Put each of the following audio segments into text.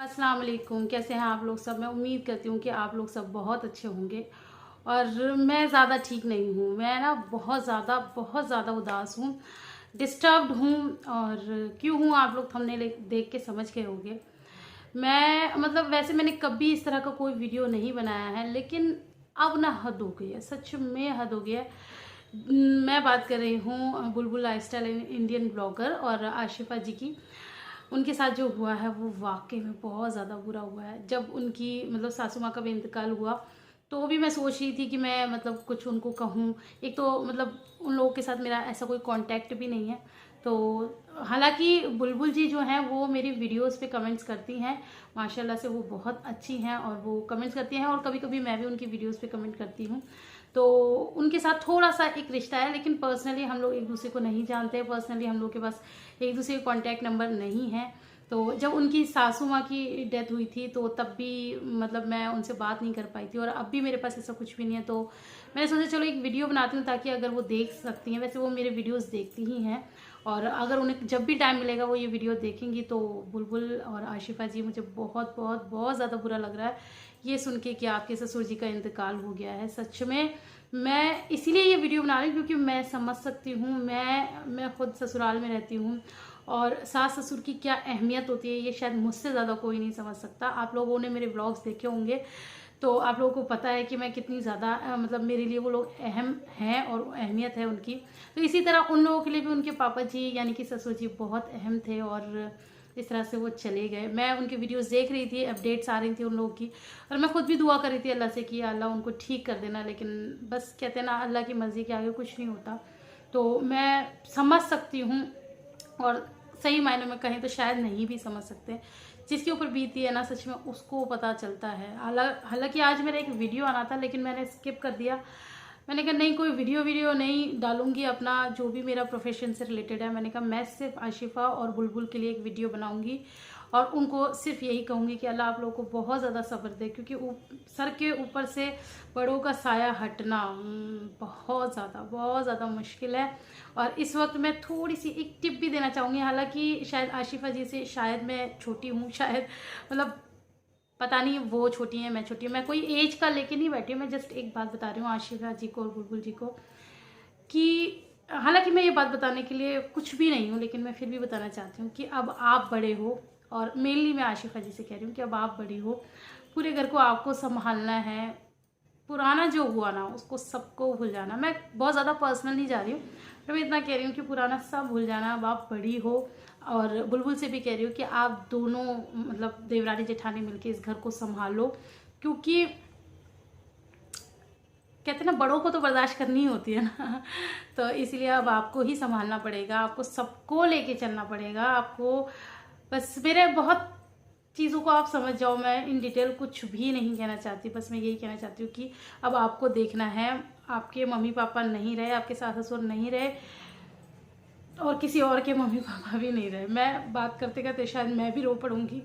अस्सलाम वालेकुम। कैसे हैं आप लोग सब। मैं उम्मीद करती हूँ कि आप लोग सब बहुत अच्छे होंगे। और मैं ज़्यादा ठीक नहीं हूँ। मैं ना बहुत ज़्यादा उदास हूँ, डिस्टर्ब्ड हूँ। और क्यों हूँ आप लोग थंबनेल देख के समझ गए होंगे। मैं मतलब वैसे मैंने कभी इस तरह का कोई वीडियो नहीं बनाया है, लेकिन अब ना हद हो गई है, सच में हद हो गया है। मैं बात कर रही हूँ बुलबुल लाइफस्टाइल इंडियन ब्लॉगर और आशिफा जी की। उनके साथ जो हुआ है वो वाकई में बहुत ज़्यादा बुरा हुआ है। जब उनकी मतलब सासू माँ का भी इंतकाल हुआ, तो भी मैं सोच रही थी कि मैं मतलब कुछ उनको कहूँ। एक तो मतलब उन लोगों के साथ मेरा ऐसा कोई कांटेक्ट भी नहीं है। तो हालांकि बुलबुल जी जो हैं वो मेरी वीडियोस पे कमेंट्स करती हैं, माशाल्लाह से वो बहुत अच्छी हैं और वो कमेंट्स करती हैं, और कभी कभी मैं भी उनकी वीडियोस पे कमेंट करती हूँ। तो उनके साथ थोड़ा सा एक रिश्ता है, लेकिन पर्सनली हम लोग एक दूसरे को नहीं जानते। पर्सनली हम लोग के पास एक दूसरे का कॉन्टैक्ट नंबर नहीं है। तो जब उनकी सासू माँ की डेथ हुई थी तो तब भी मतलब मैं उनसे बात नहीं कर पाई थी, और अब भी मेरे पास ऐसा कुछ भी नहीं है। तो मैंने सोचा चलो एक वीडियो बनाती हूँ ताकि अगर वो देख सकती हैं, वैसे वो मेरे वीडियोस देखती ही हैं, और अगर उन्हें जब भी टाइम मिलेगा वो ये वीडियो देखेंगी। तो बुलबुल और आशिफा जी, मुझे बहुत बहुत बहुत ज़्यादा बुरा लग रहा है ये सुन के कि आपके ससुर जी का इंतकाल हो गया है। सच में मैं इसीलिए ये वीडियो बना रही हूँ क्योंकि मैं समझ सकती हूँ। मैं खुद ससुराल में रहती हूँ, और सास ससुर की क्या अहमियत होती है ये शायद मुझसे ज़्यादा कोई नहीं समझ सकता। आप लोगों ने मेरे ब्लॉग्स देखे होंगे तो आप लोगों को पता है कि मैं कितनी ज़्यादा मतलब मेरे लिए वो लोग अहम हैं और अहमियत है उनकी। तो इसी तरह उन लोगों के लिए भी उनके पापा जी यानी कि ससुर जी बहुत अहम थे, और इस तरह से वो चले गए। मैं उनकी वीडियोस देख रही थी, अपडेट्स आ रही थी उन लोगों की, और मैं खुद भी दुआ कर रही थी अल्लाह से कि अल्लाह उनको ठीक कर देना। लेकिन बस कहते हैं ना, अल्लाह की मर्ज़ी के आगे कुछ नहीं होता। तो मैं समझ सकती हूँ, और सही मायने में कहें तो शायद नहीं भी समझ सकते। जिसके ऊपर बीती है ना, सच में उसको पता चलता है। हालांकि आज मेरा एक वीडियो आना था, लेकिन मैंने स्किप कर दिया। मैंने कहा नहीं, कोई वीडियो नहीं डालूंगी, अपना जो भी मेरा प्रोफेशन से रिलेटेड है। मैंने कहा मैं सिर्फ आशिफा और बुलबुल के लिए एक वीडियो बनाऊंगी, और उनको सिर्फ यही कहूंगी कि अल्लाह आप लोगों को बहुत ज़्यादा सब्र दे, क्योंकि सर के ऊपर से बड़ों का साया हटना बहुत ज़्यादा मुश्किल है। और इस वक्त मैं थोड़ी सी एक टिप भी देना चाहूँगी। हालांकि शायद आशिफा जी से शायद मैं छोटी हूँ, शायद मतलब पता नहीं, वो छोटी है मैं छोटी हूँ। मैं कोई एज का लेके नहीं बैठी हूँ, मैं जस्ट एक बात बता रही हूँ आशिफा जी को और बुलबुल जी को कि हालांकि मैं ये बात बताने के लिए कुछ भी नहीं हूँ, लेकिन मैं फिर भी बताना चाहती हूँ कि अब आप बड़े हो। और मेनली मैं आशिफा जी से कह रही हूँ कि अब आप बड़ी हो, पूरे घर को आपको संभालना है। पुराना जो हुआ ना उसको सबको भूल जाना। मैं बहुत ज़्यादा पर्सनल नहीं जा रही हूँ, तो मैं इतना कह रही हूँ कि पुराना सब भूल जाना। अब आप बड़ी हो, और बुलबुल से भी कह रही हूँ कि आप दोनों मतलब देवरानी जेठानी मिलके इस घर को संभालो, क्योंकि कहते हैं ना, बड़ों को तो बर्दाश्त करनी ही होती है ना। तो इसलिए अब आपको ही संभालना पड़ेगा, आपको सबको लेके चलना पड़ेगा आपको। बस मेरे बहुत चीज़ों को आप समझ जाओ। मैं इन डिटेल कुछ भी नहीं कहना चाहती, बस मैं यही कहना चाहती हूँ कि अब आपको देखना है। आपके मम्मी पापा नहीं रहे, आपके सास ससुर नहीं रहे, और किसी और के मम्मी पापा भी नहीं रहे। मैं बात करते करते शायद मैं भी रो पड़ूंगी।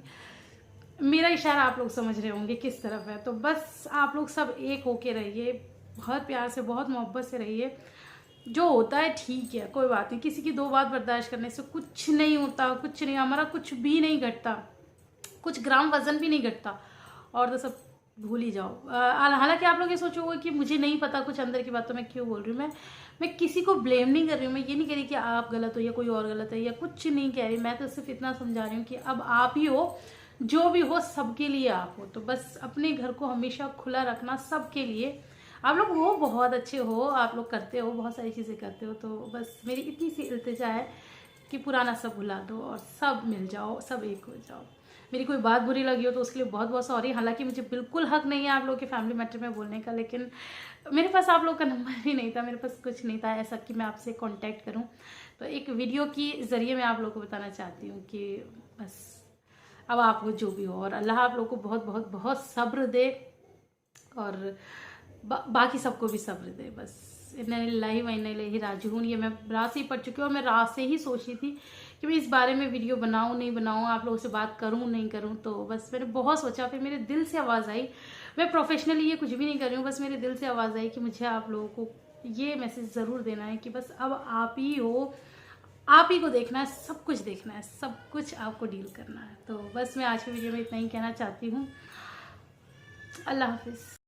मेरा इशारा आप लोग समझ रहे होंगे किस तरफ है। तो बस आप लोग सब एक होके रहिए, बहुत प्यार से बहुत मोहब्बत से रहिए। जो होता है ठीक है, कोई बात नहीं। किसी की दो बात बर्दाश्त करने से कुछ नहीं होता, कुछ नहीं, हमारा कुछ भी नहीं घटता, कुछ ग्राम वजन भी नहीं घटता। और तो सब भूल ही जाओ। हालांकि आप लोग ये सोचोगे कि मुझे नहीं पता कुछ अंदर की बात, तो मैं क्यों बोल रही हूँ। मैं किसी को ब्लेम नहीं कर रही हूँ। मैं ये नहीं कह रही कि आप गलत हो या कोई और गलत है, या कुछ नहीं कह रही। मैं तो सिर्फ इतना समझा रही हूँ कि अब आप ही हो, जो भी हो सबके लिए आप हो। तो बस अपने घर को हमेशा खुला रखना सबके लिए। आप लोग हो बहुत अच्छे हो, आप लोग करते हो, बहुत सारी चीज़ें करते हो। तो बस मेरी इतनी सी इल्तिजा है कि पुराना सब भुला दो और सब मिल जाओ, सब एक हो जाओ। मेरी कोई बात बुरी लगी हो तो उसके लिए बहुत बहुत सॉरी। हालांकि मुझे बिल्कुल हक नहीं है आप लोगों के फैमिली मैटर में बोलने का, लेकिन मेरे पास आप लोग का नंबर भी नहीं था, मेरे पास कुछ नहीं था ऐसा कि मैं आपसे कांटेक्ट करूं। तो एक वीडियो की ज़रिए मैं आप लोगों को बताना चाहती हूँ कि बस अब आप हो जो भी हो, और अल्लाह आप लोग को बहुत बहुत बहुत सब्र दे, और बाकी सबको भी सब्र दे। बस इन्ना लिल्लाहि व इन्ना इलैहि राजिऊन। ये मैं रात से ही पढ़ चुकी हूँ, और मैं रात से ही सोच रही थी कि मैं इस बारे में वीडियो बनाऊँ नहीं बनाऊँ, आप लोगों से बात करूँ नहीं करूँ। तो बस मैंने बहुत सोचा, फिर मेरे दिल से आवाज़ आई। मैं प्रोफेशनली ये कुछ भी नहीं कर रही हूँ, बस मेरे दिल से आवाज़ आई कि मुझे आप लोगों को ये मैसेज ज़रूर देना है कि बस अब आप ही हो, आप ही को देखना है, सब कुछ देखना है, सब कुछ आपको डील करना है। तो बस मैं आज की वीडियो में इतना ही कहना चाहती हूँ। अल्लाह हाफिज़।